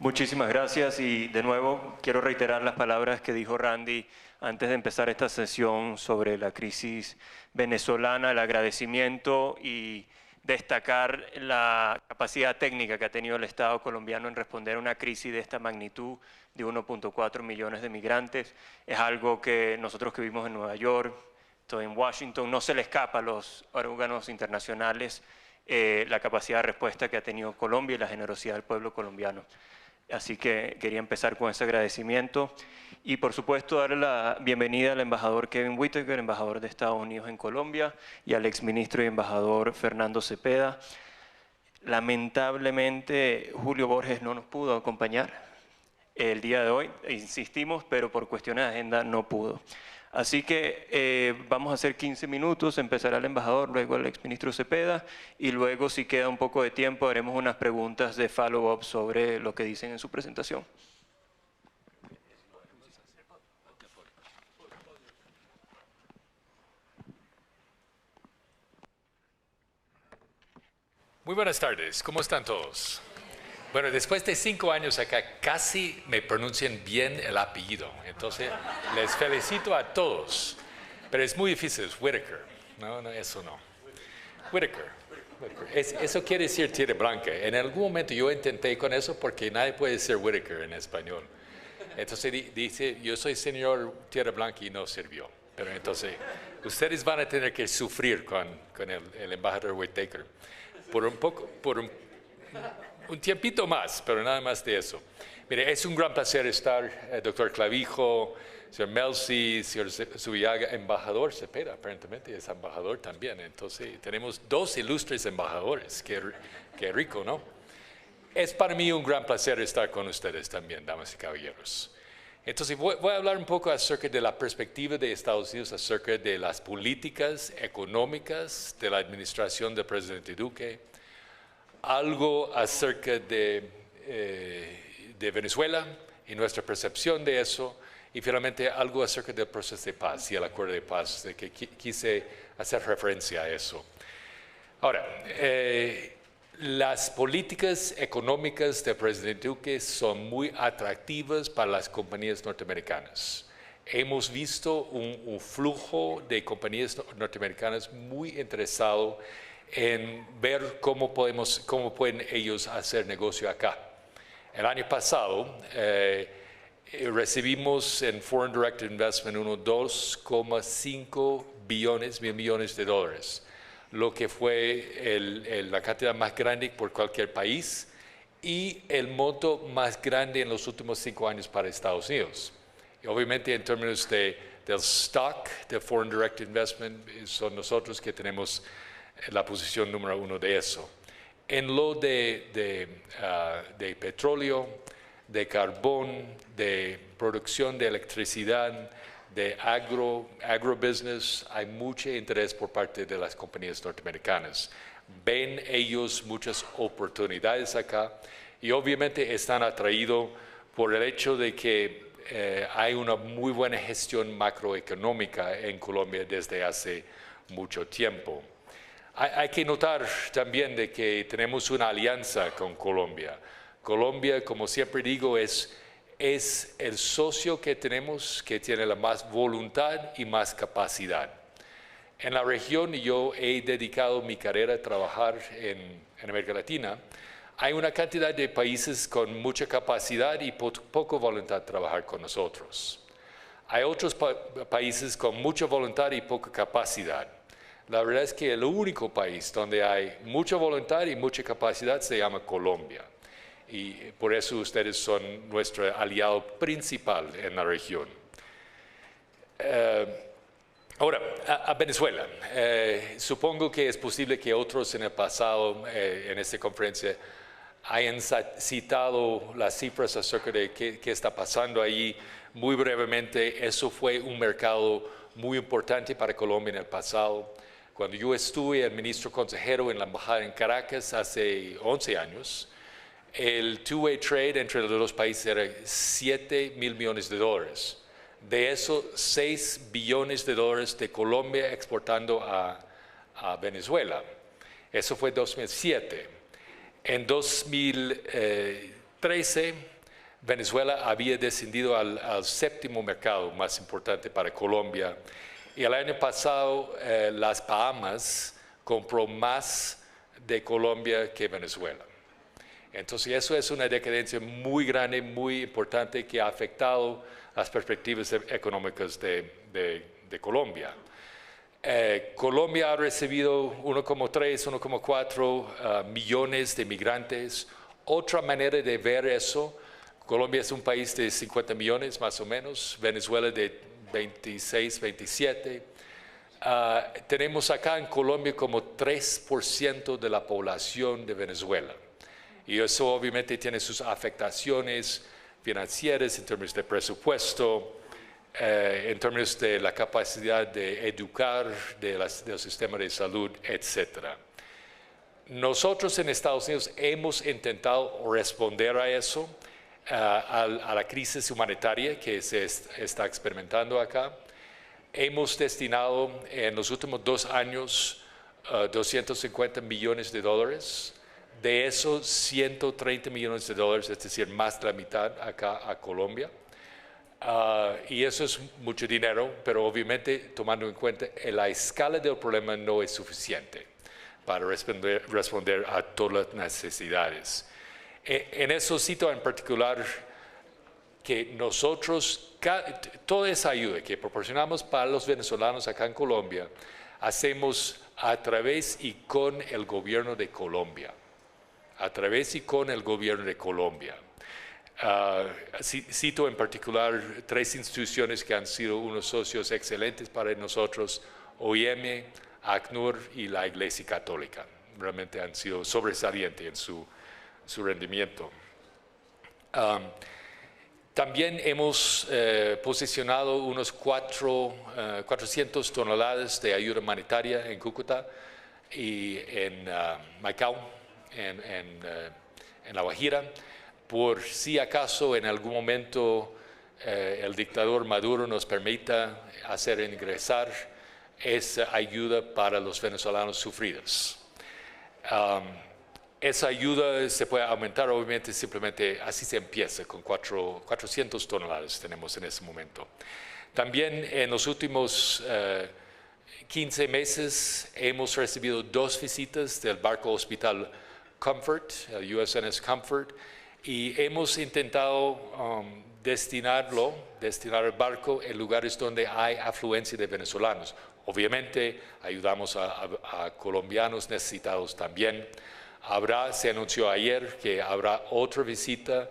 Muchísimas gracias y de nuevo quiero reiterar las palabras que dijo Randy antes de empezar esta sesión sobre la crisis venezolana, el agradecimiento y destacar la capacidad técnica que ha tenido el Estado colombiano en responder a una crisis de esta magnitud de 1.4 millones de migrantes. Es algo que nosotros que vivimos en Nueva York, estoy en Washington, no se le escapa a los órganos internacionales la capacidad de respuesta que ha tenido Colombia y la generosidad del pueblo colombiano. Así que quería empezar con ese agradecimiento y por supuesto darle la bienvenida al embajador Kevin Whitaker, embajador de Estados Unidos en Colombia, y al exministro y embajador Fernando Cepeda. Lamentablemente Julio Borges no nos pudo acompañar el día de hoy, insistimos, pero por cuestiones de agenda no pudo. Así que vamos a hacer 15 minutos, empezará el embajador, luego el exministro Cepeda y luego si queda un poco de tiempo haremos unas preguntas de follow-up sobre lo que dicen en su presentación. Muy buenas tardes, ¿cómo están todos? Bueno, después de 5 años acá, casi me pronuncian bien el apellido. Entonces, les felicito a todos. Pero es muy difícil, es Whitaker. No, eso no. Whitaker. Eso quiere decir tierra blanca. En algún momento yo intenté con eso porque nadie puede decir Whitaker en español. Entonces dice, yo soy señor tierra blanca y no sirvió. Pero entonces, ustedes van a tener que sufrir con el embajador Whitaker. Por un tiempito más, pero nada más de eso. Mire, es un gran placer estar, doctor Clavijo, señor Melzi, señor Zubillaga, embajador Cepeda, aparentemente es embajador también. Entonces, tenemos 2 ilustres embajadores, qué rico, ¿no? Es para mí un gran placer estar con ustedes también, damas y caballeros. Entonces, voy a hablar un poco acerca de la perspectiva de Estados Unidos, acerca de las políticas económicas de la administración del presidente Duque, algo acerca de Venezuela y nuestra percepción de eso, y finalmente algo acerca del proceso de paz y el acuerdo de paz, de que quise hacer referencia a eso. Ahora, las políticas económicas del presidente Duque son muy atractivas para las compañías norteamericanas. Hemos visto un flujo de compañías norteamericanas muy interesado en ver cómo pueden ellos hacer negocio acá. El año pasado recibimos en Foreign Direct Investment unos 2,5 millones de dólares, lo que fue la cantidad más grande por cualquier país y el monto más grande en los últimos 5 años para Estados Unidos. Y obviamente en términos del stock de Foreign Direct Investment, son nosotros que tenemos la posición número 1 de eso. En lo de petróleo, de carbón, de producción de electricidad, de agrobusiness, hay mucho interés por parte de las compañías norteamericanas. Ven ellos muchas oportunidades acá y obviamente están atraídos por el hecho de que hay una muy buena gestión macroeconómica en Colombia desde hace mucho tiempo. Hay que notar también de que tenemos una alianza con Colombia. Colombia, como siempre digo, es el socio que tenemos que tiene la más voluntad y más capacidad. En la región yo he dedicado mi carrera a trabajar en América Latina. Hay una cantidad de países con mucha capacidad y poca voluntad de trabajar con nosotros. Hay otros países con mucha voluntad y poca capacidad. La verdad es que el único país donde hay mucha voluntad y mucha capacidad se llama Colombia. Y por eso ustedes son nuestro aliado principal en la región. Ahora, a Venezuela. Supongo que es posible que otros en el pasado, en esta conferencia, hayan citado las cifras acerca de qué está pasando allí. Muy brevemente, eso fue un mercado muy importante para Colombia en el pasado. Cuando yo estuve el ministro consejero en la embajada en Caracas hace 11 años, el two-way trade entre los dos países era 7 mil millones de dólares. De eso, 6 billones de dólares de Colombia exportando a Venezuela. Eso fue 2007. En 2013 Venezuela había descendido al séptimo mercado más importante para Colombia. Y el año pasado las Bahamas compró más de Colombia que Venezuela. Entonces eso es una decadencia muy grande, muy importante que ha afectado las perspectivas económicas de Colombia. Colombia ha recibido 1,3, 1,4 millones de migrantes. Otra manera de ver eso, Colombia es un país de 50 millones más o menos, Venezuela de 26, 27. Tenemos acá en Colombia como 3% de la población de Venezuela. Y eso obviamente tiene sus afectaciones financieras en términos de presupuesto, en términos de la capacidad de educar, del sistema de salud, etc. Nosotros en Estados Unidos hemos intentado responder a eso, a la crisis humanitaria que se está experimentando acá. Hemos destinado en los últimos 2 años 250 millones de dólares. De esos 130 millones de dólares, es decir, más de la mitad acá a Colombia. Y eso es mucho dinero, pero obviamente tomando en cuenta la escala del problema no es suficiente para responder a todas las necesidades. En esos sitios en particular, que nosotros, toda esa ayuda que proporcionamos para los venezolanos acá en Colombia, hacemos a través y con el gobierno de Colombia. A través y con el gobierno de Colombia. Cito en particular 3 instituciones que han sido unos socios excelentes para nosotros, OIM, ACNUR y la Iglesia Católica. Realmente han sido sobresalientes en su rendimiento. También hemos posicionado unos 400 toneladas de ayuda humanitaria en Cúcuta y en Maicao, en La Guajira, por si acaso en algún momento el dictador Maduro nos permita hacer ingresar esa ayuda para los venezolanos sufridos. Esa ayuda se puede aumentar, obviamente, simplemente así se empieza, con 400 toneladas tenemos en ese momento. También en los últimos 15 meses hemos recibido 2 visitas del barco hospital Comfort, el USNS Comfort, y hemos intentado destinar el barco en lugares donde hay afluencia de venezolanos. Obviamente ayudamos a colombianos necesitados también. Se anunció ayer que habrá otra visita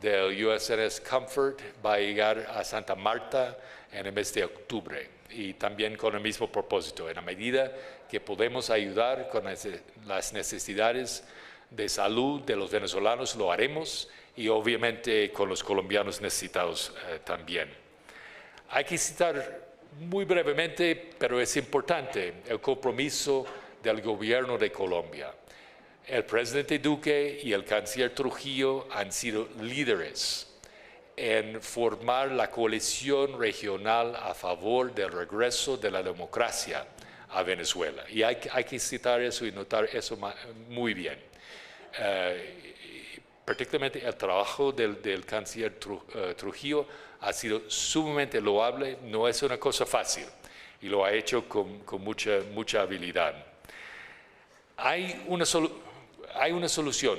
del USNS Comfort, va a llegar a Santa Marta en el mes de octubre y también con el mismo propósito. En la medida que podemos ayudar con las necesidades de salud de los venezolanos, lo haremos y obviamente con los colombianos necesitados también. Hay que citar muy brevemente, pero es importante, el compromiso del gobierno de Colombia. El presidente Duque y el canciller Trujillo han sido líderes en formar la coalición regional a favor del regreso de la democracia a Venezuela. Y hay que citar eso y notar eso muy bien. Particularmente el trabajo del canciller Trujillo ha sido sumamente loable, no es una cosa fácil y lo ha hecho con mucha habilidad. Hay una solución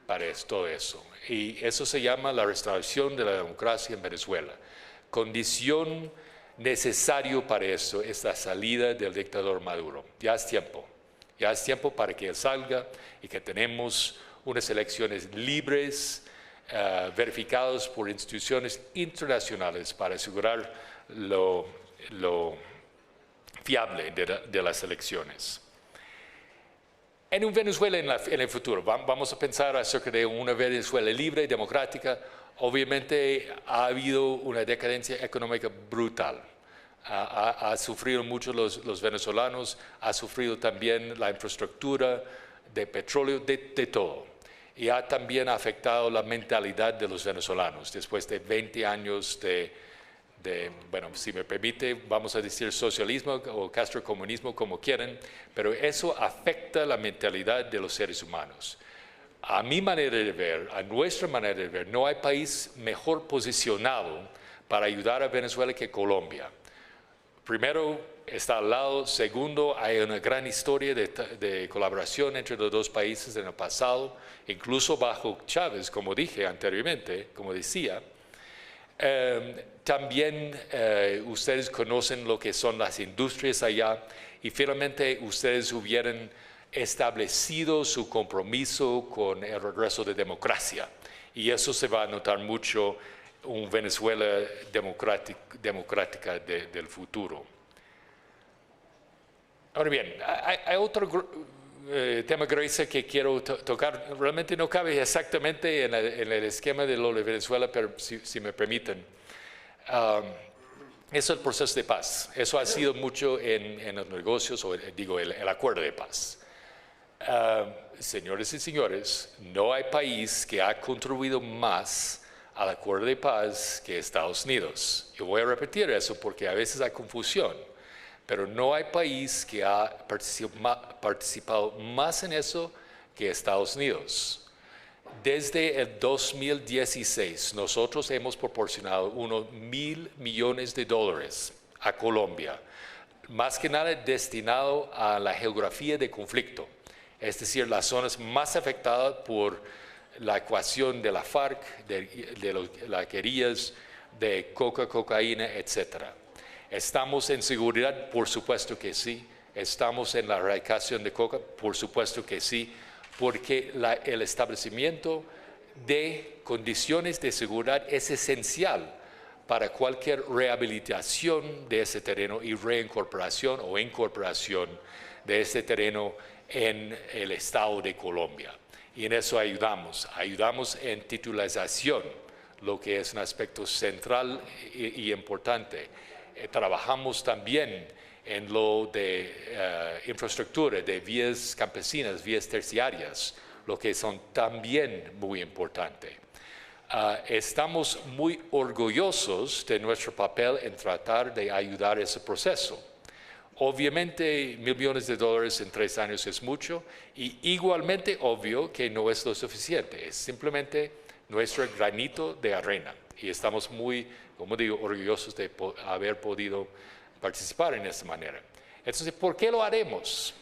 para todo eso y eso se llama la restauración de la democracia en Venezuela. Condición necesaria para eso es la salida del dictador Maduro. Ya es tiempo para que él salga y que tenemos unas elecciones libres, verificadas por instituciones internacionales para asegurar lo fiable de las elecciones. En un Venezuela en el futuro, vamos a pensar acerca de una Venezuela libre y democrática. Obviamente ha habido una decadencia económica brutal. Ha sufrido mucho los venezolanos, ha sufrido también la infraestructura de petróleo, de todo. Y ha también afectado la mentalidad de los venezolanos después de 20 años bueno, si me permite, vamos a decir socialismo o castrocomunismo, como quieran, pero eso afecta la mentalidad de los seres humanos. A mi manera de ver, a nuestra manera de ver, no hay país mejor posicionado para ayudar a Venezuela que Colombia. Primero, está al lado. Segundo, hay una gran historia de colaboración entre los dos países en el pasado, incluso bajo Chávez, como dije anteriormente, como decía. También ustedes conocen lo que son las industrias allá y finalmente ustedes hubieran establecido su compromiso con el regreso de democracia. Y eso se va a notar mucho en Venezuela democrática del futuro. Ahora bien, hay otro tema, Grace, que quiero tocar. Realmente no cabe exactamente en el esquema de lo de Venezuela, pero si me permiten. Es el proceso de paz. Eso ha sido mucho en los negocios, o digo, el acuerdo de paz. Señores y señores, no hay país que ha contribuido más al acuerdo de paz que Estados Unidos. Yo voy a repetir eso porque a veces hay confusión, pero no hay país que ha participado más en eso que Estados Unidos. Desde el 2016, nosotros hemos proporcionado unos $1.000 millones a Colombia, más que nada destinado a la geografía de conflicto, es decir, las zonas más afectadas por la ecuación de la FARC, de las guerrillas, de cocaína, etc. ¿Estamos en seguridad? Por supuesto que sí. ¿Estamos en la erradicación de coca? Por supuesto que sí, porque el establecimiento de condiciones de seguridad es esencial para cualquier rehabilitación de ese terreno y reincorporación o incorporación de ese terreno en el Estado de Colombia. Y en eso ayudamos en titularización, lo que es un aspecto central y importante. Trabajamos también en lo de infraestructura, de vías campesinas, vías terciarias, lo que son también muy importantes. Estamos muy orgullosos de nuestro papel en tratar de ayudar ese proceso. Obviamente, $1.000 millones en 3 años es mucho, y igualmente obvio que no es lo suficiente, es simplemente nuestro granito de arena. Y estamos muy, como digo, orgullosos de haber podido participar en esta manera. Entonces, ¿por qué lo haremos?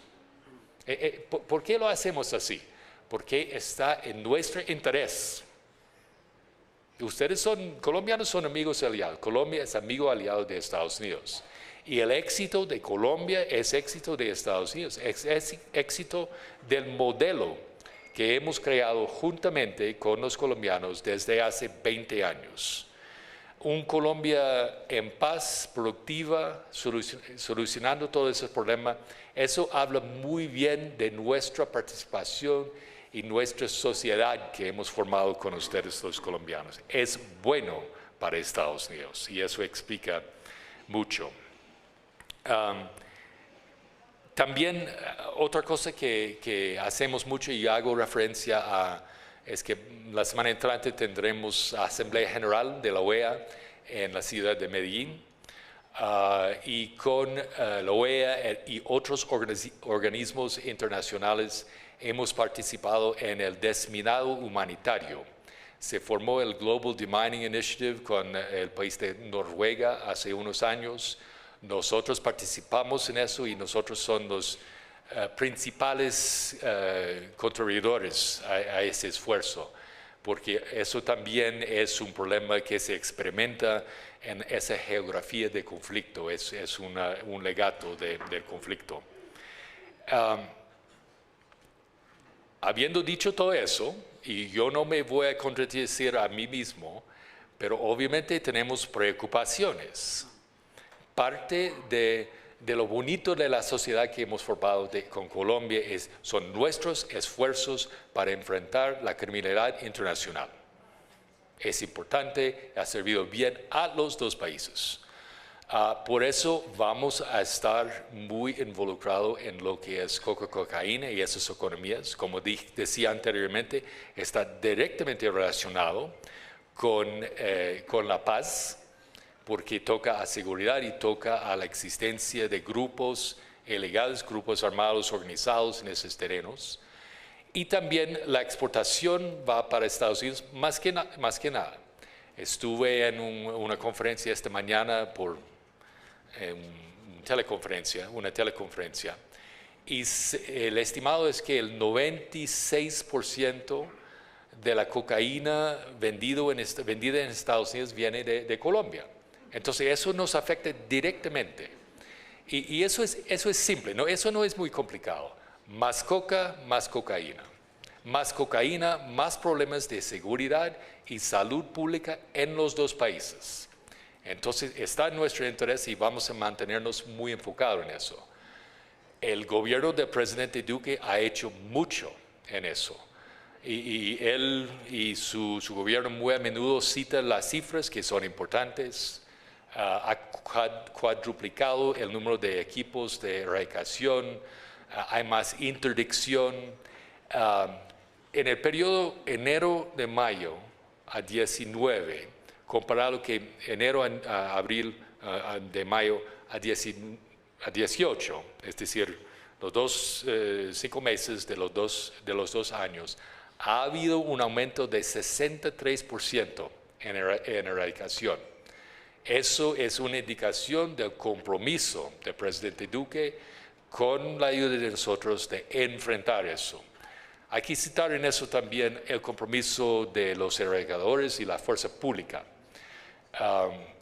¿Por qué lo hacemos así? Porque está en nuestro interés. Ustedes colombianos son amigos aliados. Colombia es amigo aliado de Estados Unidos. Y el éxito de Colombia es éxito de Estados Unidos, es éxito del modelo que hemos creado juntamente con los colombianos desde hace 20 años. Un Colombia en paz, productiva, solucionando todos esos problemas, eso habla muy bien de nuestra participación y nuestra sociedad que hemos formado con ustedes los colombianos. Es bueno para Estados Unidos y eso explica mucho. También otra cosa que hacemos mucho y hago referencia a es que la semana entrante tendremos Asamblea General de la OEA en la ciudad de Medellín y con la OEA y otros organismos internacionales hemos participado en el desminado humanitario. Se formó el Global Demining Initiative con el país de Noruega hace unos años. Nosotros participamos en eso y nosotros somos los principales contribuidores a ese esfuerzo, porque eso también es un problema que se experimenta en esa geografía de conflicto, es un legato del conflicto. Habiendo dicho todo eso, y yo no me voy a contradecir a mí mismo, pero obviamente tenemos preocupaciones. Parte de lo bonito de la sociedad que hemos formado con Colombia son nuestros esfuerzos para enfrentar la criminalidad internacional. Es importante, ha servido bien a los dos países. Por eso vamos a estar muy involucrados en lo que es cocaína y esas economías. Como decía anteriormente, está directamente relacionado con la paz, porque toca a seguridad y toca a la existencia de grupos ilegales, grupos armados organizados en esos terrenos. Y también la exportación va para Estados Unidos más que nada. Estuve en una conferencia esta mañana por una teleconferencia, y el estimado es que el 96% de la cocaína vendida en Estados Unidos viene de Colombia. Entonces eso nos afecta directamente. Y eso es simple, ¿no? Eso no es muy complicado. Más coca, más cocaína. Más cocaína, más problemas de seguridad y salud pública en los dos países. Entonces está en nuestro interés y vamos a mantenernos muy enfocados en eso. El gobierno del presidente Duque ha hecho mucho en eso. Y él y su gobierno muy a menudo cita las cifras que son importantes. Ha cuadruplicado el número de equipos de erradicación, hay más interdicción. En el periodo enero de mayo a 19, comparado que enero a abril de mayo a 18, es decir, los 5 meses de los dos años, ha habido un aumento de 63% en erradicación. Eso es una indicación del compromiso del presidente Duque con la ayuda de nosotros de enfrentar eso. Hay que citar en eso también el compromiso de los erradicadores y la fuerza pública.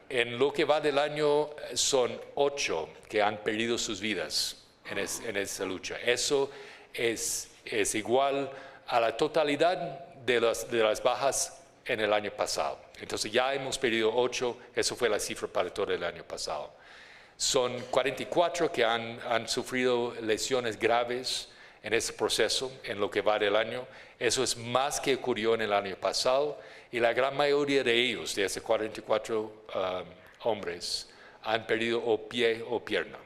En lo que va del año son 8 que han perdido sus vidas en esa lucha. Eso es igual a la totalidad de las bajas en el año pasado. Entonces ya hemos perdido 8, eso fue la cifra para todo el año pasado. Son 44 que han sufrido lesiones graves en ese proceso, en lo que va del año. Eso es más que ocurrió en el año pasado, y la gran mayoría de ellos, de esos 44 hombres, han perdido o pie o pierna.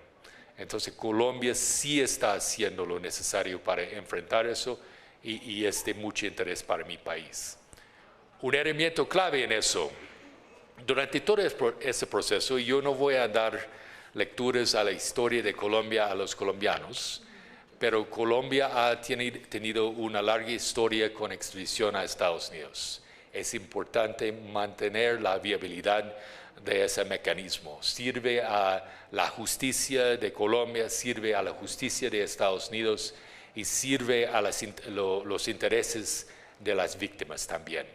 Entonces Colombia sí está haciendo lo necesario para enfrentar eso, y es de mucho interés para mi país. Un elemento clave en eso, durante todo ese proceso, yo no voy a dar lecturas a la historia de Colombia a los colombianos, pero Colombia ha tenido una larga historia con extradición a Estados Unidos. Es importante mantener la viabilidad de ese mecanismo. Sirve a la justicia de Colombia, sirve a la justicia de Estados Unidos y sirve a los intereses de las víctimas también.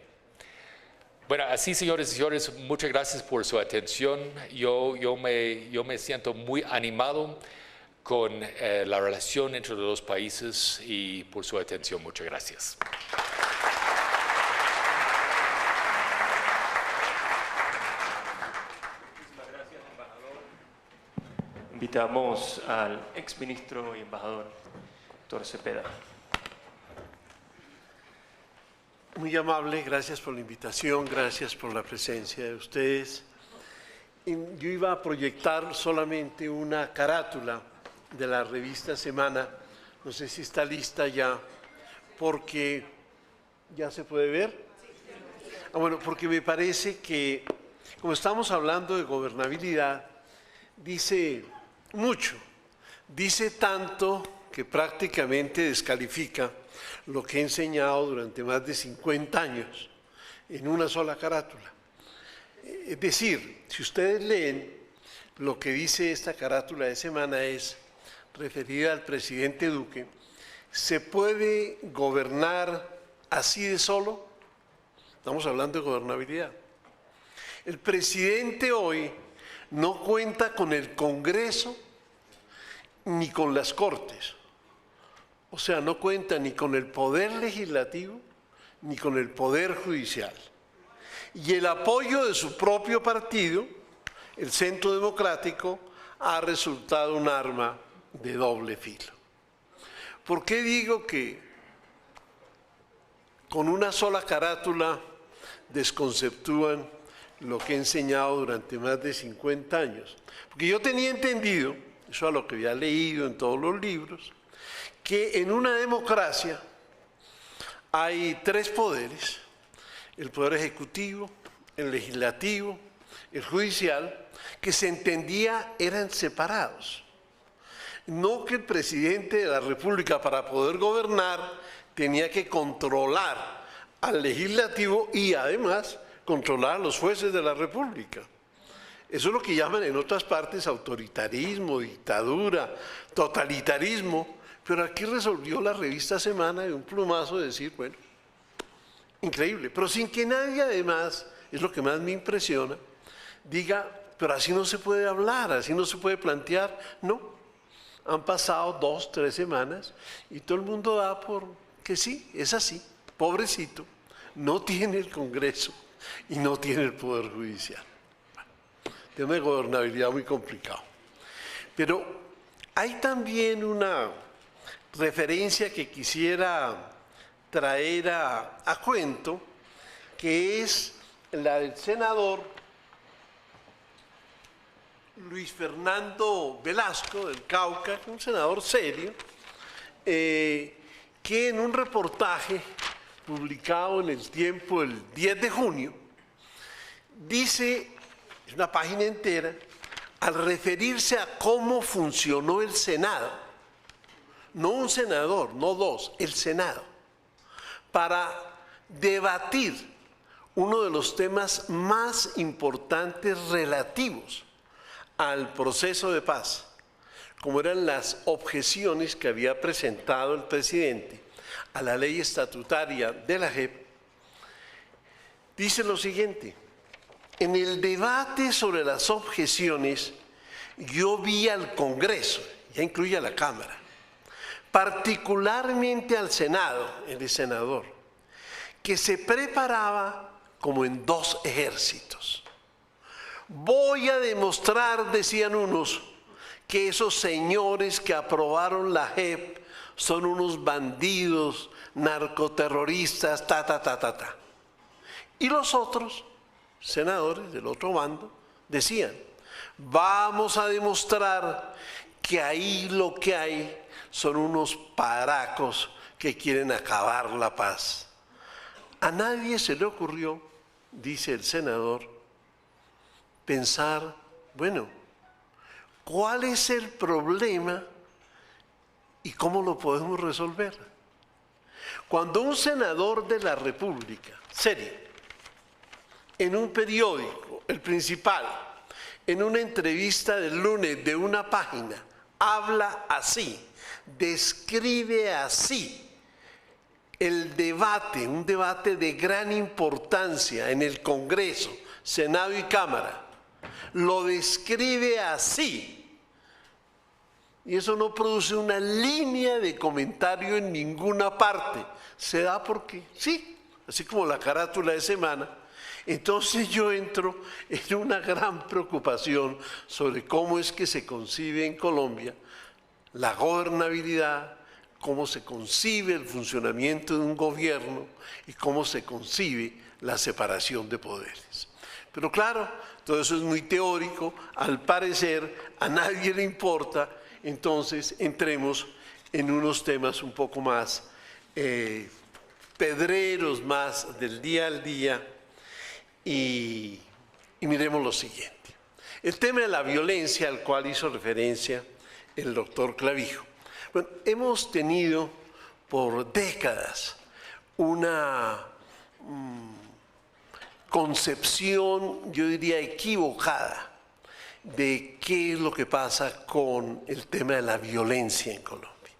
Bueno, así, señores y señores, muchas gracias por su atención. Yo me siento muy animado con la relación entre los dos países, y por su atención, muchas gracias. Muchísimas gracias, embajador. Invitamos al exministro y embajador, doctor Cepeda. Muy amable, gracias por la invitación, gracias por la presencia de ustedes. Yo iba a proyectar solamente una carátula de la revista Semana, no sé si está lista ya, porque ¿ya se puede ver? Bueno, porque me parece que, como estamos hablando de gobernabilidad, dice mucho, dice tanto que prácticamente descalifica lo que he enseñado durante más de 50 años en una sola carátula. Es decir, si ustedes leen lo que dice esta carátula de Semana, es referida al presidente Duque, ¿se puede gobernar así de solo? Estamos hablando de gobernabilidad. El presidente hoy no cuenta con el Congreso ni con las Cortes. O sea, no cuenta ni con el poder legislativo ni con el poder judicial. Y el apoyo de su propio partido, el Centro Democrático, ha resultado un arma de doble filo. ¿Por qué digo que con una sola carátula desconceptúan lo que he enseñado durante más de 50 años? Porque yo tenía entendido, eso a lo que había leído en todos los libros, que en una democracia hay 3 poderes: el poder ejecutivo, el legislativo, el judicial, que se entendía eran separados. No que el presidente de la República, para poder gobernar, tenía que controlar al legislativo y además controlar a los jueces de la República. Eso es lo que llaman en otras partes autoritarismo, dictadura, totalitarismo, pero aquí resolvió la revista Semana de un plumazo decir, bueno, increíble, pero sin que nadie además, es lo que más me impresiona, diga, pero así no se puede hablar, así no se puede plantear. No, han pasado 2, 3 semanas y todo el mundo da por que sí, es así, pobrecito, no tiene el Congreso y no tiene el Poder Judicial. Tiene una gobernabilidad muy complicada. Pero hay también una referencia que quisiera traer a cuento, que es la del senador Luis Fernando Velasco del Cauca, un senador serio, que en un reportaje publicado en El Tiempo el 10 de junio, dice, es una página entera, al referirse a cómo funcionó el Senado, no un senador, no dos, el Senado, para debatir uno de los temas más importantes relativos al proceso de paz, como eran las objeciones que había presentado el presidente a la ley estatutaria de la JEP, dice lo siguiente: en el debate sobre las objeciones, yo vi al Congreso, ya incluye a la Cámara, particularmente al Senado, el senador, que se preparaba como en 2 ejércitos. Voy a demostrar, decían unos, que esos señores que aprobaron la JEP son unos bandidos, narcoterroristas, ta. Y los otros senadores del otro bando decían, vamos a demostrar que ahí lo que hay son unos paracos que quieren acabar la paz. A nadie se le ocurrió, dice el senador, pensar, bueno, ¿cuál es el problema y cómo lo podemos resolver? Cuando un senador de la República, serio, en un periódico, el principal, en una entrevista del lunes de una página, habla así, describe así el debate, un debate de gran importancia en el Congreso, Senado y Cámara, lo describe así, y eso no produce una línea de comentario en ninguna parte, se da porque sí, así como la carátula de Semana. Entonces yo entro en una gran preocupación sobre cómo es que se concibe en Colombia la gobernabilidad, cómo se concibe el funcionamiento de un gobierno y cómo se concibe la separación de poderes. Pero claro, todo eso es muy teórico, al parecer a nadie le importa, entonces entremos en unos temas un poco más pedreros, más del día al día. Y miremos lo siguiente. El tema de la violencia al cual hizo referencia el doctor Clavijo. Bueno, hemos tenido por décadas una concepción, yo diría, equivocada de qué es lo que pasa con el tema de la violencia en Colombia.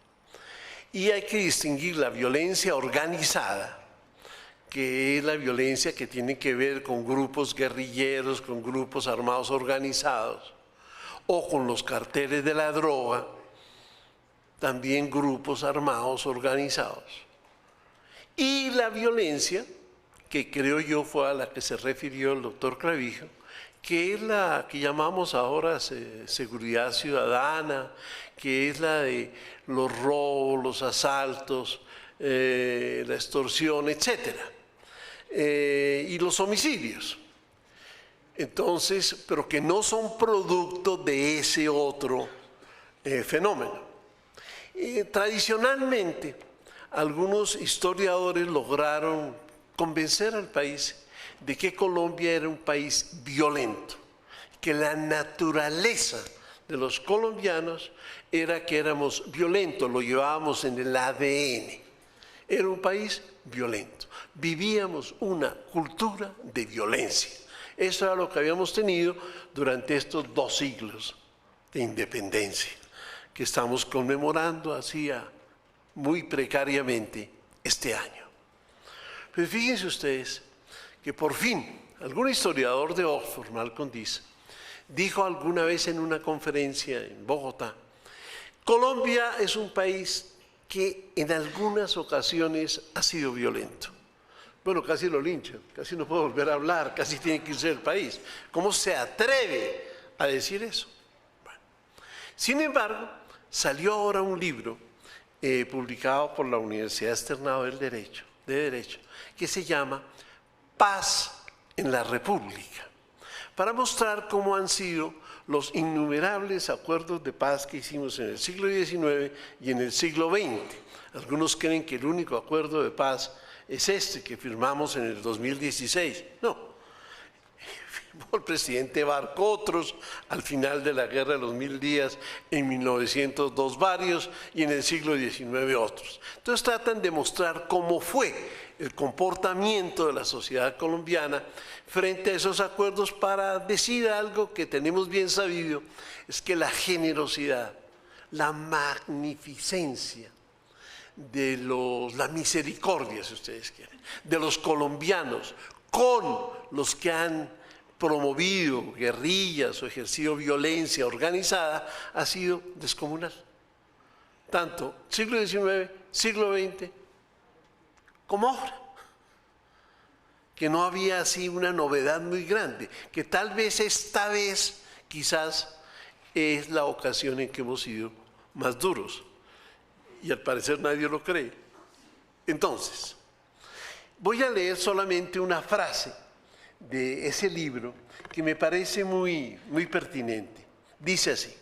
Y hay que distinguir la violencia organizada, que es la violencia que tiene que ver con grupos guerrilleros, con grupos armados organizados, o con los carteles de la droga, también grupos armados organizados. Y la violencia, que creo yo fue a la que se refirió el doctor Clavijo, que es la que llamamos ahora seguridad ciudadana, que es la de los robos, los asaltos, la extorsión, etcétera. Y los homicidios. Entonces, pero que no son producto de ese otro fenómeno. Tradicionalmente, algunos historiadores lograron convencer al país de que Colombia era un país violento, que la naturaleza de los colombianos era que éramos violentos, lo llevábamos en el ADN. Era un país violento. Vivíamos una cultura de violencia. Eso era lo que habíamos tenido durante estos 2 siglos de independencia, que estamos conmemorando así muy precariamente este año. Pero fíjense ustedes que por fin algún historiador de Oxford, Malcolm Dease, dijo alguna vez en una conferencia en Bogotá: Colombia es un país que en algunas ocasiones ha sido violento. Bueno, casi lo linchan, casi no puede volver a hablar, casi tiene que irse del país. ¿Cómo se atreve a decir eso? Bueno. Sin embargo, salió ahora un libro publicado por la Universidad Externado de Derecho, que se llama Paz en la República, para mostrar cómo han sido los innumerables acuerdos de paz que hicimos en el siglo XIX y en el siglo XX. Algunos creen que el único acuerdo de paz es este que firmamos en el 2016. No, firmó el presidente Barco otros, al final de la Guerra de los 1000 días en 1902 varios y en el siglo XIX otros. Entonces tratan de mostrar cómo fue el comportamiento de la sociedad colombiana frente a esos acuerdos, para decir algo que tenemos bien sabido: es que la generosidad, la magnificencia la misericordia, si ustedes quieren, de los colombianos con los que han promovido guerrillas o ejercido violencia organizada ha sido descomunal. Tanto siglo XIX, siglo XX, como ahora. Que no había así una novedad muy grande, que tal vez esta vez quizás es la ocasión en que hemos sido más duros. Y al parecer nadie lo cree. Entonces, voy a leer solamente una frase de ese libro que me parece muy pertinente. Dice así: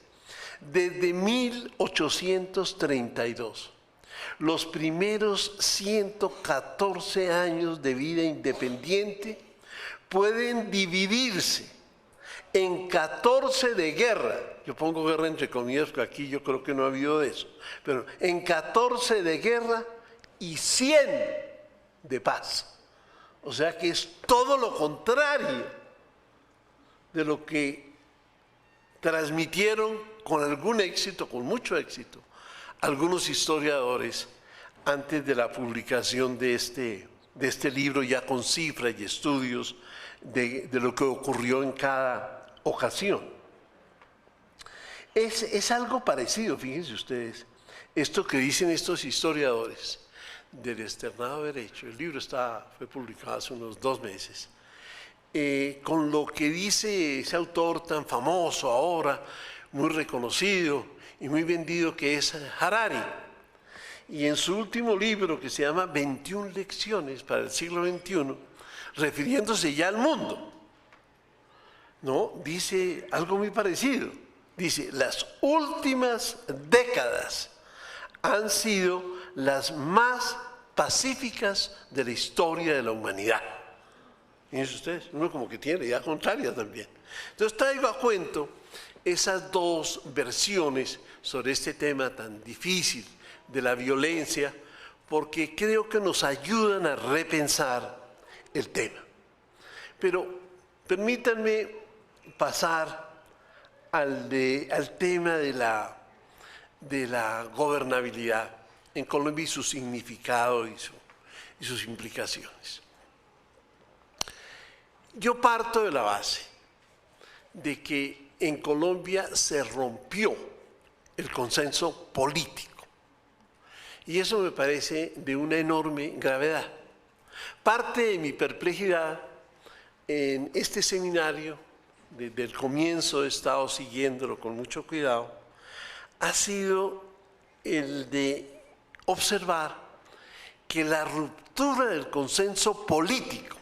desde 1832, los primeros 114 años de vida independiente pueden dividirse en 14 de guerra. Yo pongo guerra entre comillas porque aquí yo creo que no ha habido de eso, pero en 14 de guerra y 100 de paz. O sea que es todo lo contrario de lo que transmitieron con algún éxito, con mucho éxito, algunos historiadores antes de la publicación de este libro, ya con cifras y estudios de lo que ocurrió en cada ocasión. Es algo parecido, fíjense ustedes, esto que dicen estos historiadores del Externado de Derecho. El libro fue publicado hace unos 2 meses, con lo que dice ese autor tan famoso ahora, muy reconocido y muy vendido, que es Harari. Y en su último libro, que se llama 21 lecciones para el siglo XXI, refiriéndose ya al mundo, ¿no? Dice algo muy parecido. Dice: las últimas décadas han sido las más pacíficas de la historia de la humanidad. Fíjense ustedes, uno como que tiene idea contraria también. Entonces traigo a cuento esas 2 versiones sobre este tema tan difícil de la violencia, porque creo que nos ayudan a repensar el tema. Pero permítanme pasar al tema de la gobernabilidad en Colombia y su significado y sus implicaciones. Yo parto de la base de que en Colombia se rompió el consenso político, y eso me parece de una enorme gravedad. Parte de mi perplejidad en este seminario, desde el comienzo he estado siguiéndolo con mucho cuidado, ha sido el de observar que la ruptura del consenso político,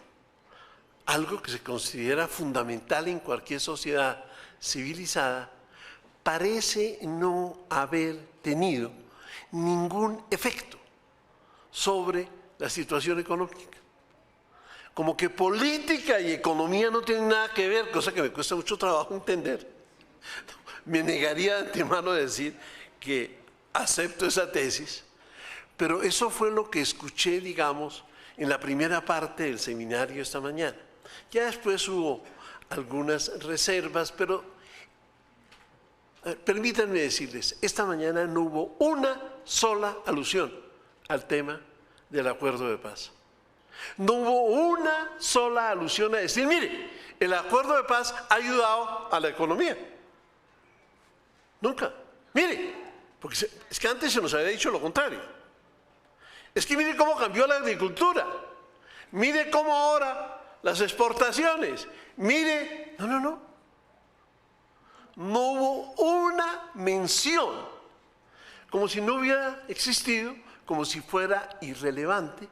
algo que se considera fundamental en cualquier sociedad civilizada, parece no haber tenido ningún efecto sobre la situación económica. Como que política y economía no tienen nada que ver, cosa que me cuesta mucho trabajo entender. Me negaría de antemano a decir que acepto esa tesis, Pero eso fue lo que escuché, digamos, en la primera parte del seminario esta mañana. Ya después hubo algunas reservas, pero permítanme decirles, esta mañana no hubo una sola alusión al tema del acuerdo de paz. No hubo una sola alusión a decir, mire, el acuerdo de paz ha ayudado a la economía. Nunca. Mire, porque es que antes se nos había dicho lo contrario. Es que mire cómo cambió la agricultura. Mire cómo ahora las exportaciones. Mire, no. No hubo una mención, como si no hubiera existido, como si fuera irrelevante.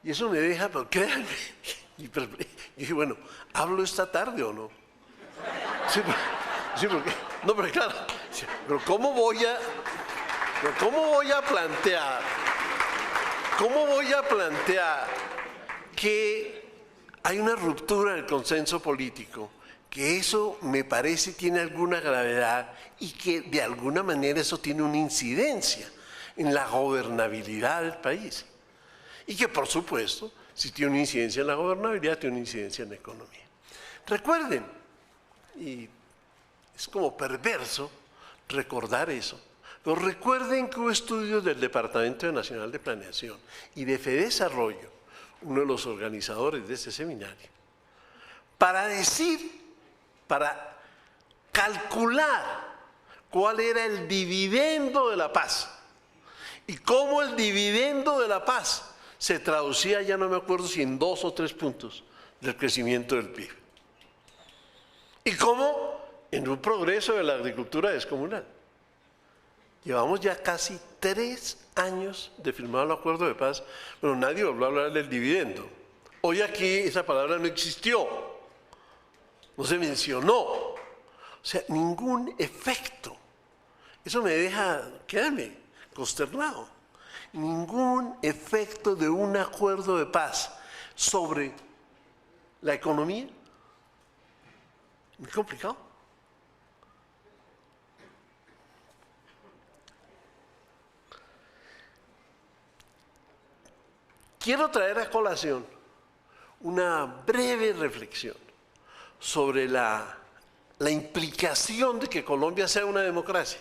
Y eso me deja, pero créanme, y dije, bueno, ¿hablo esta tarde o no? Sí, porque, no, pero claro, pero ¿cómo voy a plantear que hay una ruptura del consenso político? Que eso me parece tiene alguna gravedad y que de alguna manera eso tiene una incidencia en la gobernabilidad del país. Y que por supuesto, si tiene una incidencia en la gobernabilidad, tiene una incidencia en la economía. Recuerden, y es como perverso recordar eso, pero recuerden que hubo estudios del Departamento Nacional de Planeación y de FEDesarrollo, uno de los organizadores de ese seminario, para calcular cuál era el dividendo de la paz y cómo el dividendo de la paz se traducía, ya no me acuerdo si en 2 o 3 puntos del crecimiento del PIB. Y cómo en un progreso de la agricultura descomunal. Llevamos ya casi 3 años de firmado el acuerdo de paz, pero nadie volvió a hablar del dividendo. Hoy aquí esa palabra no existió, no se mencionó, o sea, ningún efecto. Eso me deja, quedarme consternado. Ningún efecto de un acuerdo de paz sobre la economía. Muy complicado. Quiero traer a colación una breve reflexión sobre la implicación de que Colombia sea una democracia,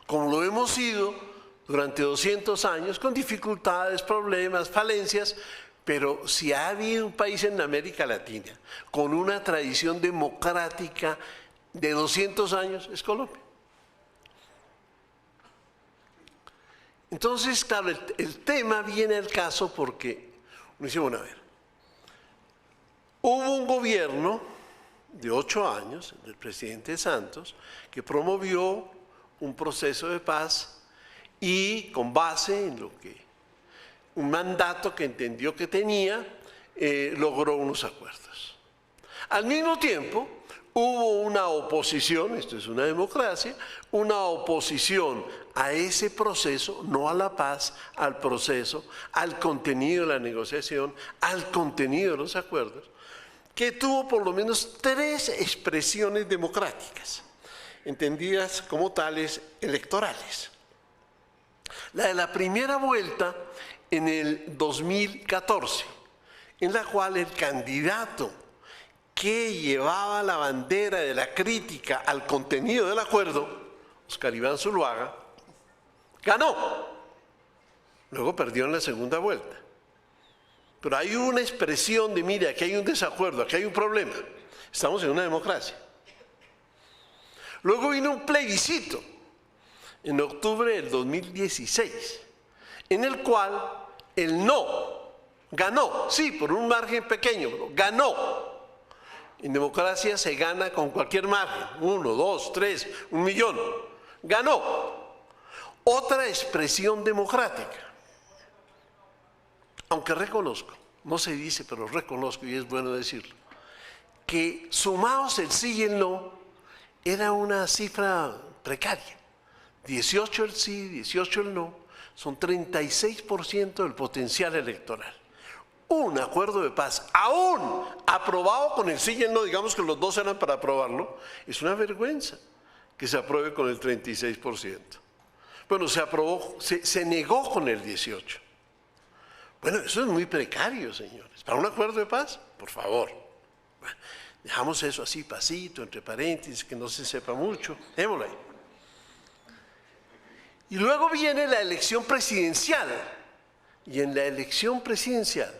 como lo hemos sido durante 200 años, con dificultades, problemas, falencias, pero si ha habido un país en América Latina con una tradición democrática de 200 años, es Colombia. Entonces, claro, el tema viene al caso porque uno dice, bueno, a ver, hubo un gobierno de 8 años, del presidente Santos, que promovió un proceso de paz y con base en lo que un mandato que entendió que tenía, logró unos acuerdos. Al mismo tiempo, hubo una oposición, esto es una democracia, una oposición a ese proceso, no a la paz, al proceso, al contenido de la negociación, al contenido de los acuerdos, que tuvo por lo menos 3 expresiones democráticas, entendidas como tales electorales. La de la primera vuelta en el 2014, en la cual el candidato que llevaba la bandera de la crítica al contenido del acuerdo, Oscar Iván Zuluaga, ganó. Luego perdió en la segunda vuelta. Pero hay una expresión de, mire, aquí hay un desacuerdo, aquí hay un problema. Estamos en una democracia. Luego vino un plebiscito en octubre del 2016, en el cual el no ganó, sí, por un margen pequeño, pero ganó. En democracia se gana con cualquier margen, 1, 2, 3, 1 millón. Ganó. Otra expresión democrática. Aunque reconozco, no se dice, pero reconozco y es bueno decirlo, que sumados el sí y el no, era una cifra precaria. 18 el sí, 18 el no, son 36% del potencial electoral. Un acuerdo de paz, aún aprobado con el sí y el no, digamos que los dos eran para aprobarlo, es una vergüenza que se apruebe con el 36%. Bueno, se aprobó, se negó con el 18. Bueno, eso es muy precario, señores. Para un acuerdo de paz, por favor. Bueno, dejamos eso así, pasito, entre paréntesis, que no se sepa mucho. Démoslo ahí. Y luego viene la elección presidencial. Y en la elección presidencial,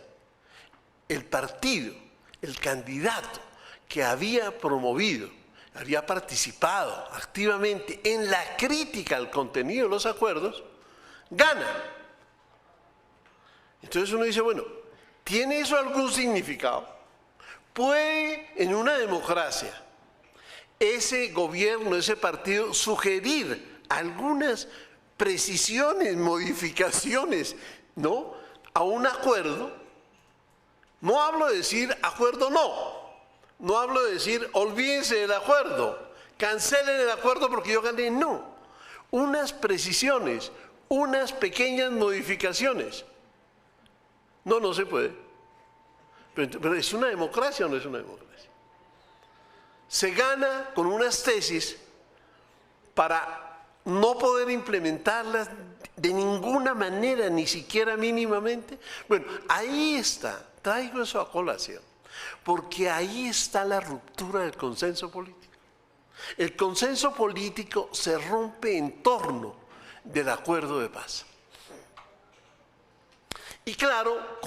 el partido, el candidato que había promovido, había participado activamente en la crítica al contenido de los acuerdos, gana. Entonces uno dice, bueno, ¿tiene eso algún significado? ¿Puede en una democracia ese gobierno, ese partido sugerir algunas precisiones, modificaciones, ¿no?, a un acuerdo? No hablo de decir acuerdo no hablo de decir olvídense del acuerdo, cancelen el acuerdo porque yo gané, no. Unas precisiones, unas pequeñas modificaciones. No se puede. Pero ¿es una democracia o no es una democracia? Se gana con unas tesis para no poder implementarlas de ninguna manera, ni siquiera mínimamente. Bueno, ahí está, traigo eso a colación, porque ahí está la ruptura del consenso político. El consenso político se rompe en torno del acuerdo de paz. Y claro,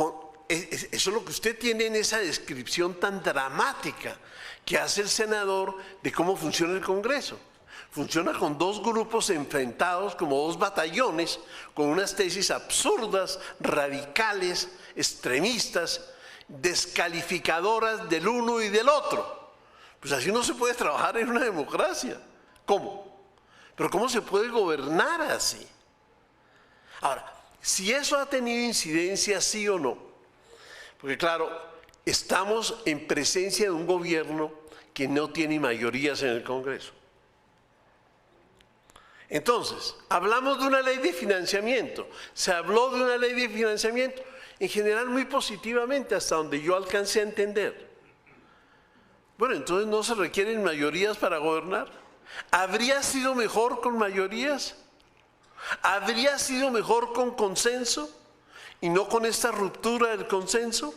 eso es lo que usted tiene en esa descripción tan dramática que hace el senador de cómo funciona el Congreso. Funciona con dos grupos enfrentados como dos batallones, con unas tesis absurdas, radicales, extremistas, descalificadoras del uno y del otro. Pues así no se puede trabajar en una democracia. ¿Cómo? Pero ¿cómo se puede gobernar así? Ahora, si eso ha tenido incidencia, sí o no. Porque claro, estamos en presencia de un gobierno que no tiene mayorías en el Congreso. Entonces, hablamos de una ley de financiamiento. Se habló de una ley de financiamiento, en general muy positivamente, hasta donde yo alcancé a entender. Bueno, entonces no se requieren mayorías para gobernar. ¿Habría sido mejor con mayorías? ¿Habría sido mejor con consenso y no con esta ruptura del consenso?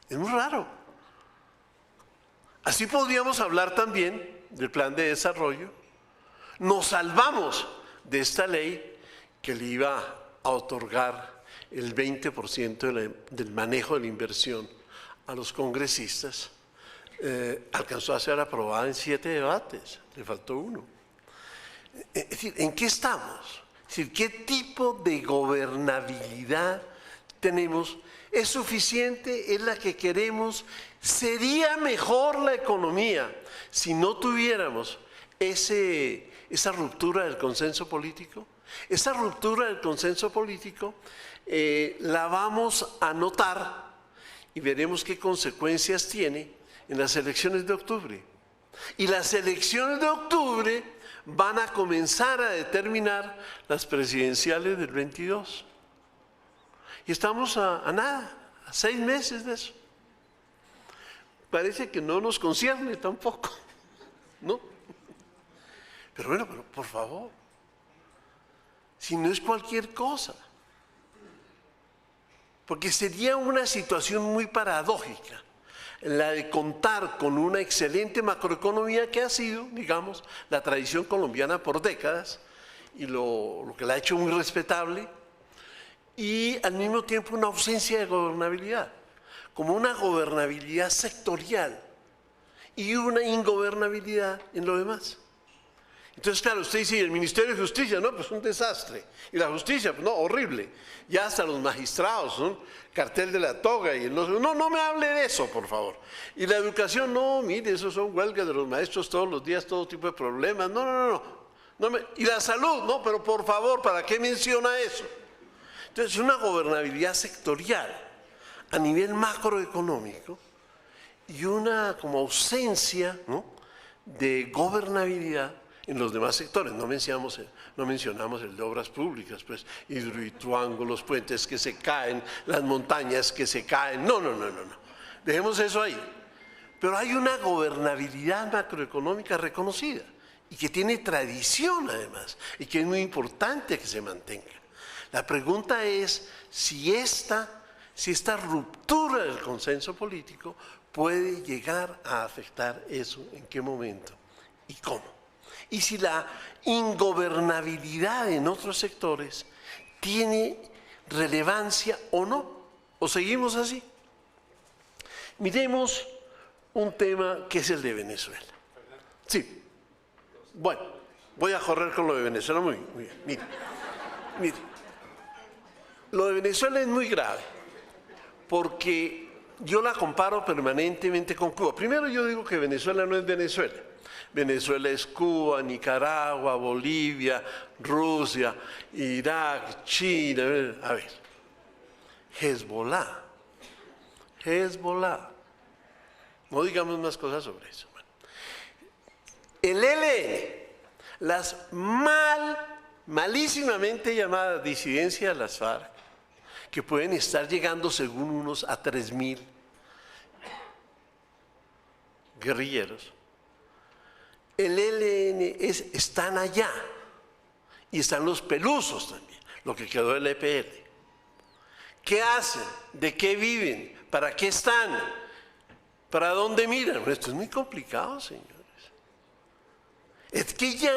Es muy raro. Así podríamos hablar también del plan de desarrollo. Nos salvamos de esta ley que le iba a otorgar el 20% del manejo de la inversión a los congresistas. Alcanzó a ser aprobada en 7 debates, le faltó uno. Es decir, ¿en qué estamos? Es decir, ¿qué tipo de gobernabilidad tenemos? ¿Es suficiente? ¿Es la que queremos? ¿Sería mejor la economía si no tuviéramos esa ruptura del consenso político? Esa ruptura del consenso político la vamos a notar y veremos qué consecuencias tiene en las elecciones de octubre. Y las elecciones de octubre van a comenzar a determinar las presidenciales del 22. Y estamos a nada, a 6 meses de eso. Parece que no nos concierne tampoco, ¿no? Pero bueno, pero por favor, si no es cualquier cosa. Porque sería una situación muy paradójica la de contar con una excelente macroeconomía que ha sido, digamos, la tradición colombiana por décadas y lo que la ha hecho muy respetable, y al mismo tiempo una ausencia de gobernabilidad, como una gobernabilidad sectorial y una ingobernabilidad en lo demás. Entonces, claro, usted dice, el Ministerio de Justicia, no, pues un desastre. Y la justicia, pues no, horrible. Ya hasta los magistrados, ¿no? Cartel de la toga. Y no me hable de eso, por favor. Y la educación, no, mire, esos son huelgas de los maestros todos los días, todo tipo de problemas. No. Y la salud, no, pero por favor, ¿para qué menciona eso? Entonces, una gobernabilidad sectorial a nivel macroeconómico y una como ausencia, ¿no?, de gobernabilidad en los demás sectores. No mencionamos el de obras públicas, pues Hidroituango, los puentes que se caen, las montañas que se caen. No. Dejemos eso ahí. Pero hay una gobernabilidad macroeconómica reconocida y que tiene tradición además, y que es muy importante que se mantenga. La pregunta es si esta ruptura del consenso político puede llegar a afectar eso, en qué momento y cómo. Y si la ingobernabilidad en otros sectores tiene relevancia o no, o seguimos así. Miremos un tema que es el de Venezuela. Sí. Bueno, voy a correr con lo de Venezuela muy bien. Mire. Lo de Venezuela es muy grave, porque yo la comparo permanentemente con Cuba. Primero yo digo que Venezuela no es Venezuela. Venezuela es Cuba, Nicaragua, Bolivia, Rusia, Irak, China. A ver, Hezbollah. No digamos más cosas sobre eso. Bueno. El ELN, las malísimamente llamadas disidencias de las FARC, que pueden estar llegando según unos a 3.000 guerrilleros. El ELN están allá y están los pelusos también, lo que quedó del EPL. ¿Qué hacen? ¿De qué viven? ¿Para qué están? ¿Para dónde miran? Esto es muy complicado, señores. Es que ya,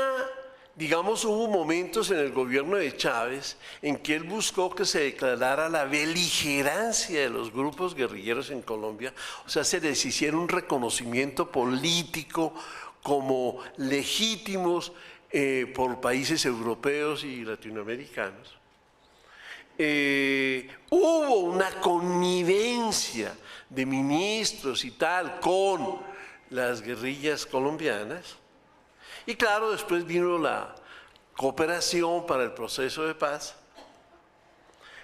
digamos, hubo momentos en el gobierno de Chávez en que él buscó que se declarara la beligerancia de los grupos guerrilleros en Colombia, o sea, se les hiciera un reconocimiento político como legítimos por países europeos y latinoamericanos. Hubo una connivencia de ministros y tal con las guerrillas colombianas. Y claro, después vino la cooperación para el proceso de paz.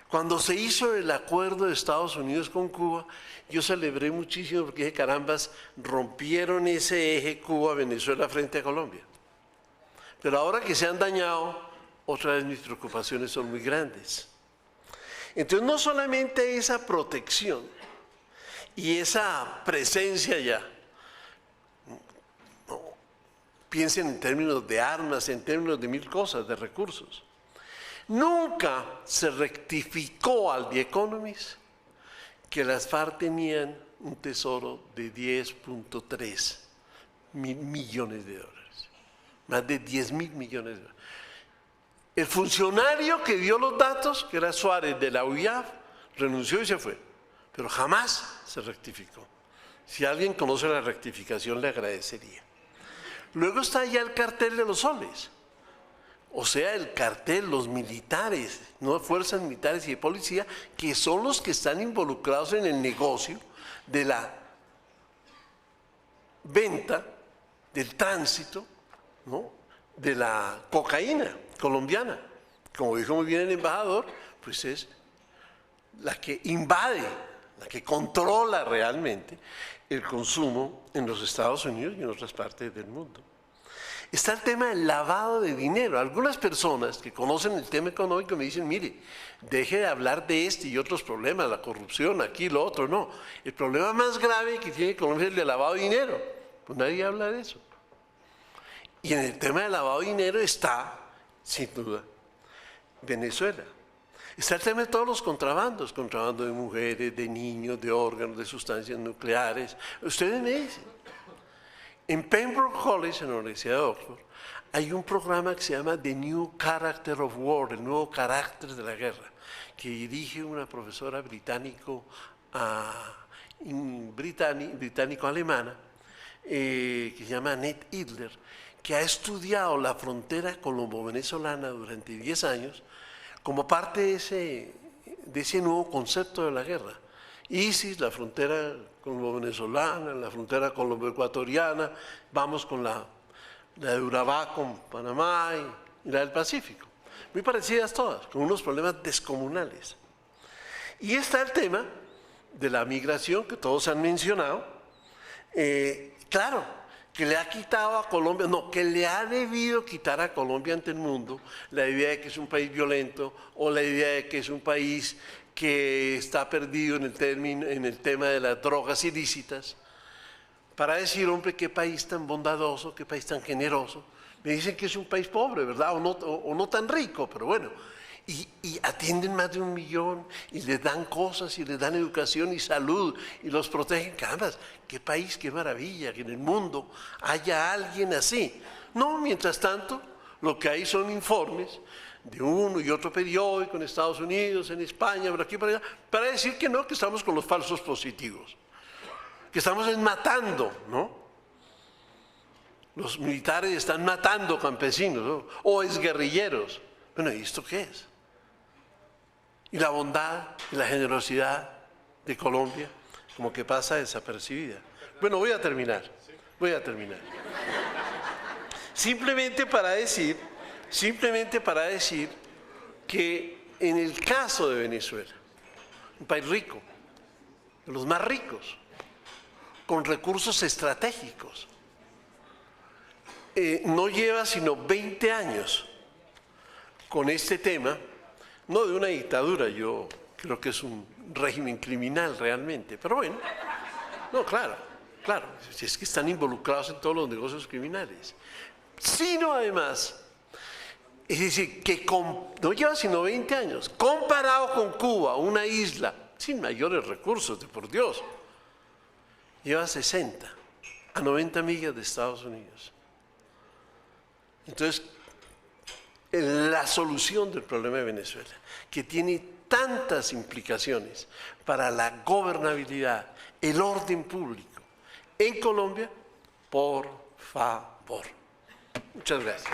Cuando se hizo el acuerdo de Estados Unidos con Cuba, yo celebré muchísimo porque dije, carambas, rompieron ese eje Cuba-Venezuela frente a Colombia. Pero ahora que se han dañado, otra vez mis preocupaciones son muy grandes. Entonces, no solamente esa protección y esa presencia ya, piensen en términos de armas, en términos de mil cosas, de recursos. Nunca se rectificó al The Economist que las FARC tenían un tesoro de 10.3 mil millones de dólares, más de 10.000 millones de dólares. El funcionario que dio los datos, que era Suárez de la UIAF, renunció y se fue, pero jamás se rectificó. Si alguien conoce la rectificación, le agradecería. Luego está ya el cartel de los soles, o sea, el cartel, los militares, no fuerzas militares y de policía, que son los que están involucrados en el negocio de la venta, del tránsito, ¿no?, de la cocaína colombiana. Como dijo muy bien el embajador, pues es la que invade, la que controla realmente el consumo en los Estados Unidos y en otras partes del mundo. Está el tema del lavado de dinero. Algunas personas que conocen el tema económico me dicen, mire, deje de hablar de este y otros problemas, la corrupción, aquí, lo otro. No, el problema más grave que tiene Colombia es el de lavado de dinero. Pues nadie habla de eso. Y en el tema del lavado de dinero está, sin duda, Venezuela. Está el tema de todos los contrabandos, contrabando de mujeres, de niños, de órganos, de sustancias nucleares. Ustedes me dicen. En Pembroke College, en la Universidad de Oxford, hay un programa que se llama The New Character of War, el nuevo carácter de la guerra, que dirige una profesora británico-alemana, que se llama Annette Idler, que ha estudiado la frontera colombo-venezolana durante 10 años como parte de ese nuevo concepto de la guerra. ISIS, la frontera colombo-venezolana, la frontera colombo-ecuatoriana, vamos con la de Urabá con Panamá y la del Pacífico. Muy parecidas todas, con unos problemas descomunales. Y está el tema de la migración, que todos han mencionado. Claro, que le ha quitado a Colombia, no, que le ha debido quitar a Colombia ante el mundo la idea de que es un país violento o la idea de que es un país que está perdido en el tema de las drogas ilícitas, para decir, hombre, qué país tan bondadoso, qué país tan generoso, Me dicen que es un país pobre, ¿verdad? O no tan rico, pero bueno. Y atienden más de 1 millón y les dan cosas y les dan educación y salud y los protegen. Caramba, qué país, qué maravilla que en el mundo haya alguien así. No, mientras tanto, lo que hay son informes de uno y otro periódico en Estados Unidos, en España, por aquí, por allá, para decir que no, que estamos con los falsos positivos, que estamos matando, ¿no? Los militares están matando campesinos, ¿no? O exguerrilleros. Bueno, ¿y esto qué es? Y la bondad y la generosidad de Colombia como que pasa desapercibida. Bueno, voy a terminar. Simplemente para decir que en el caso de Venezuela, un país rico, de los más ricos, con recursos estratégicos, no lleva sino 20 años con este tema, no de una dictadura, yo creo que es un régimen criminal realmente, pero bueno, no, claro, si es que están involucrados en todos los negocios criminales, sino además, es decir, que no lleva sino 20 años, comparado con Cuba, una isla sin mayores recursos, de por Dios, lleva 60 a 90 millas de Estados Unidos. Entonces, la solución del problema de Venezuela, que tiene tantas implicaciones para la gobernabilidad, el orden público en Colombia, por favor. Muchas gracias.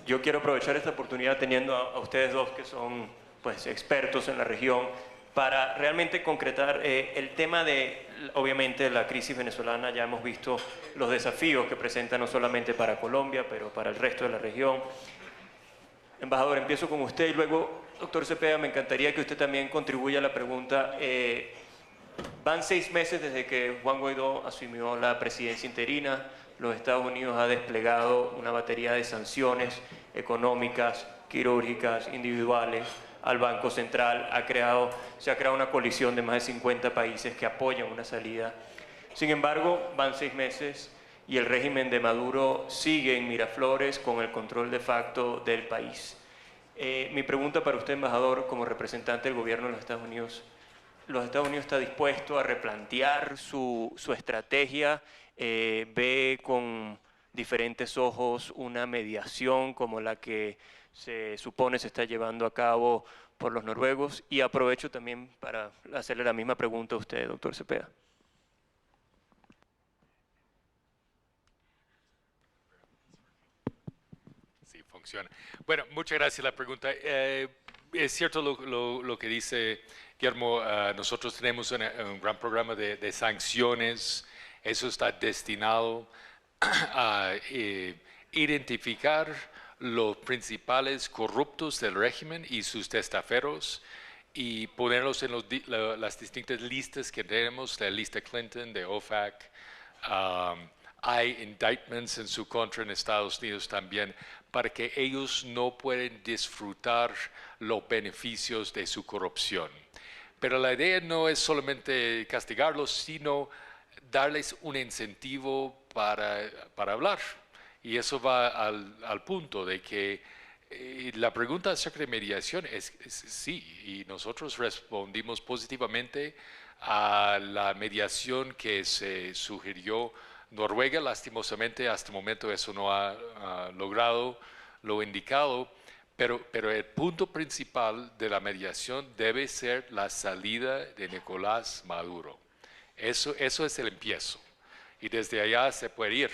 Yo quiero aprovechar esta oportunidad teniendo a ustedes dos que son pues, expertos en la región para realmente concretar el tema de, obviamente, la crisis venezolana. Ya hemos visto los desafíos que presenta no solamente para Colombia, pero para el resto de la región. Embajador, empiezo con usted y luego, doctor Cepeda, me encantaría que usted también contribuya a la pregunta. Van 6 meses desde que Juan Guaidó asumió la presidencia interina. Los Estados Unidos ha desplegado una batería de sanciones económicas, quirúrgicas, individuales al Banco Central. Se ha creado una coalición de más de 50 países que apoyan una salida. Sin embargo, van 6 meses y el régimen de Maduro sigue en Miraflores con el control de facto del país. Mi pregunta para usted, embajador, como representante del gobierno de los Estados Unidos está dispuesto a replantear su estrategia, ve con diferentes ojos una mediación como la que se supone se está llevando a cabo por los noruegos. Y aprovecho también para hacerle la misma pregunta a usted, doctor Cepeda. Sí, funciona. Bueno, muchas gracias por la pregunta. Es cierto lo que dice Guillermo. Nosotros tenemos un gran programa de sanciones. Eso está destinado a identificar los principales corruptos del régimen y sus testaferros y ponerlos en las distintas listas que tenemos, la lista Clinton, de OFAC. Hay indictments en su contra en Estados Unidos también, para que ellos no puedan disfrutar los beneficios de su corrupción. Pero la idea no es solamente castigarlos, sino darles un incentivo para hablar. Y eso va al punto de que la pregunta acerca de mediación es sí, y nosotros respondimos positivamente a la mediación que se sugirió Noruega. Lastimosamente, hasta el momento eso no ha logrado lo indicado, pero el punto principal de la mediación debe ser la salida de Nicolás Maduro. Eso es el empiezo, y desde allá se puede ir,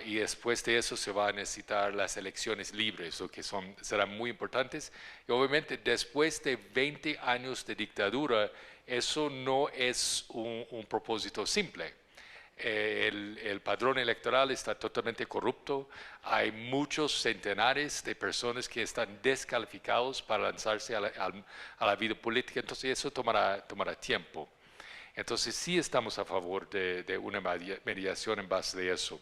y después de eso se van a necesitar las elecciones libres, lo que serán muy importantes, y obviamente después de 20 años de dictadura, eso no es un propósito simple. El padrón electoral está totalmente corrupto, hay muchos centenares de personas que están descalificados para lanzarse a la vida política, entonces eso tomará tiempo. Entonces sí estamos a favor de una mediación en base de eso.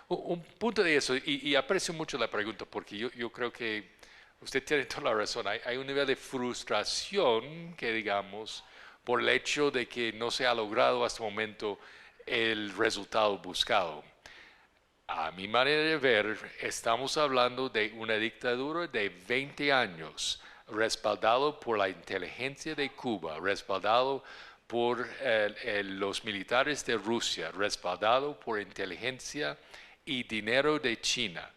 Un punto de eso, y aprecio mucho la pregunta porque yo creo que usted tiene toda la razón, hay un nivel de frustración que digamos por el hecho de que no se ha logrado hasta el momento el resultado buscado. A mi manera de ver, estamos hablando de una dictadura de 20 años, respaldado por la inteligencia de Cuba, respaldado por los militares de Rusia, respaldado por inteligencia y dinero de China.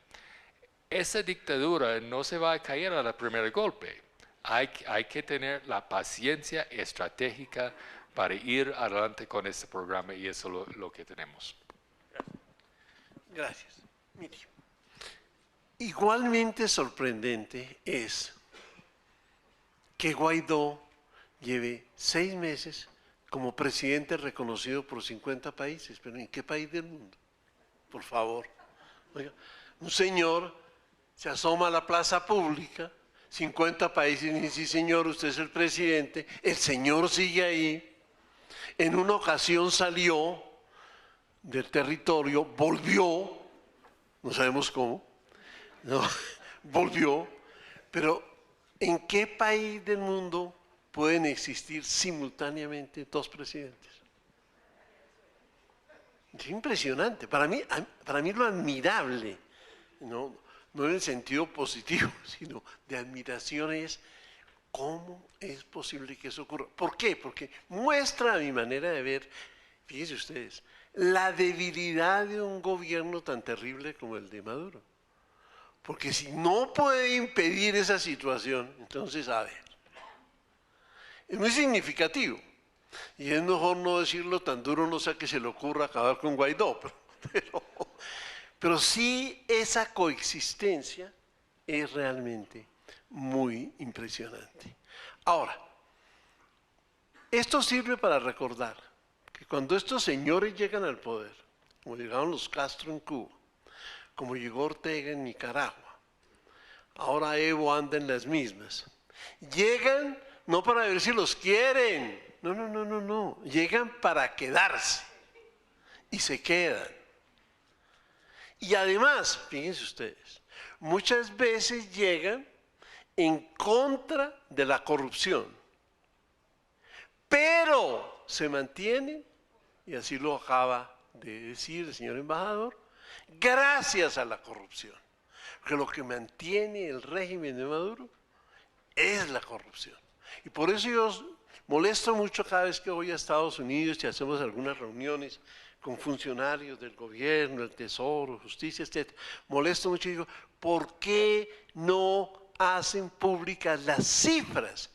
Esa dictadura no se va a caer al primer golpe. Hay que tener la paciencia estratégica para ir adelante con este programa y eso es lo que tenemos. Gracias. Mire, igualmente sorprendente es que Guaidó lleve 6 meses como presidente reconocido por 50 países. ¿Pero en qué país del mundo? Por favor. Oiga, un señor se asoma a la plaza pública, 50 países, y dice, sí señor, usted es el presidente, el señor sigue ahí. En una ocasión salió del territorio, volvió, no sabemos cómo, no, volvió, pero ¿en qué país del mundo pueden existir simultáneamente 2 presidentes? Es impresionante. Para mí lo admirable, no en el sentido positivo, sino de admiración es cómo es posible que eso ocurra. ¿Por qué? Porque muestra, a mi manera de ver, fíjense ustedes, la debilidad de un gobierno tan terrible como el de Maduro. Porque si no puede impedir esa situación, entonces, a ver, es muy significativo. Y es mejor no decirlo tan duro, no sea que se le ocurra acabar con Guaidó, pero sí esa coexistencia es realmente muy impresionante. Ahora, esto sirve para recordar que cuando estos señores llegan al poder, como llegaron los Castro en Cuba, como llegó Ortega en Nicaragua, ahora Evo anda en las mismas, llegan no para ver si los quieren, no, llegan para quedarse y se quedan. Y además, fíjense ustedes, muchas veces llegan en contra de la corrupción, pero se mantienen, y así lo acaba de decir el señor embajador, gracias a la corrupción. Porque lo que mantiene el régimen de Maduro es la corrupción. Y por eso yo molesto mucho cada vez que voy a Estados Unidos y hacemos algunas reuniones con funcionarios del gobierno, el Tesoro, Justicia, etc. Molesto mucho y digo, ¿por qué no hacen públicas las cifras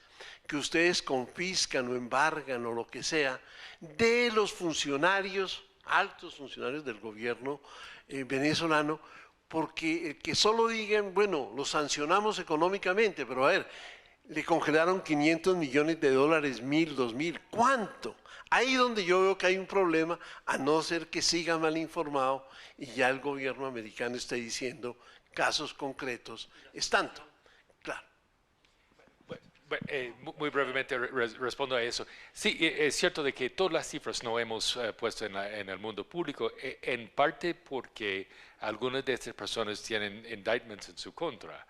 que ustedes confiscan o embargan o lo que sea de los funcionarios, altos funcionarios del gobierno venezolano? Porque que solo digan, bueno, los sancionamos económicamente, pero a ver, le congelaron 500 millones de dólares, 1.000, 2.000, ¿cuánto? Ahí donde yo veo que hay un problema, a no ser que siga mal informado y ya el gobierno americano esté diciendo casos concretos, es tanto. Claro. Muy brevemente respondo a eso. Sí, es cierto de que todas las cifras no hemos puesto en el mundo público, en parte porque algunas de estas personas tienen indictments en su contra.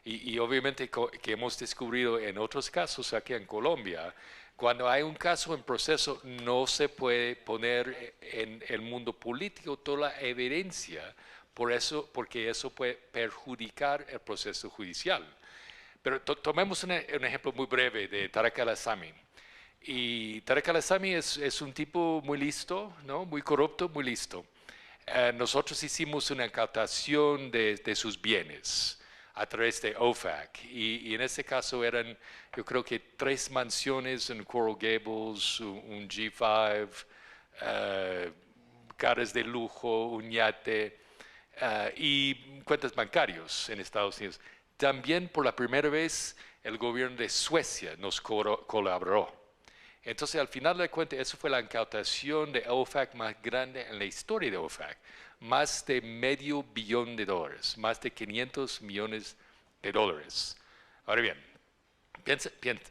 Y obviamente que hemos descubierto en otros casos aquí en Colombia, cuando hay un caso en proceso no se puede poner en el mundo político toda la evidencia, porque eso puede perjudicar el proceso judicial. Pero tomemos un ejemplo muy breve de Tarek al-Assami. Y Tarek al-Assami es un tipo muy listo, ¿no? Muy corrupto, muy listo. Nosotros hicimos una incautación de sus bienes a través de OFAC. Y en este caso eran, yo creo que 3 mansiones en Coral Gables, un G5, caras de lujo, un yate y cuentas bancarios en Estados Unidos. También por la primera vez el gobierno de Suecia nos colaboró. Entonces al final de cuentas, eso fue la incautación de OFAC más grande en la historia de OFAC. Más de $500 millones, más de 500 millones de dólares. Ahora bien,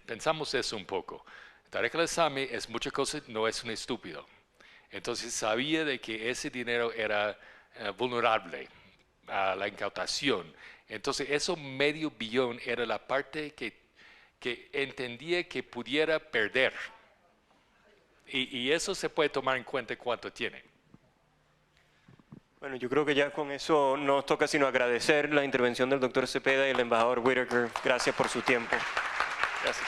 pensamos eso un poco. Tarek El-Aissami es muchas cosas, no es un estúpido. Entonces sabía de que ese dinero era vulnerable a la incautación. Entonces, eso medio billón era la parte que entendía que pudiera perder. Y eso se puede tomar en cuenta cuánto tiene. Bueno, yo creo que ya con eso nos toca sino agradecer la intervención del doctor Cepeda y el embajador Whitaker. Gracias por su tiempo. Gracias.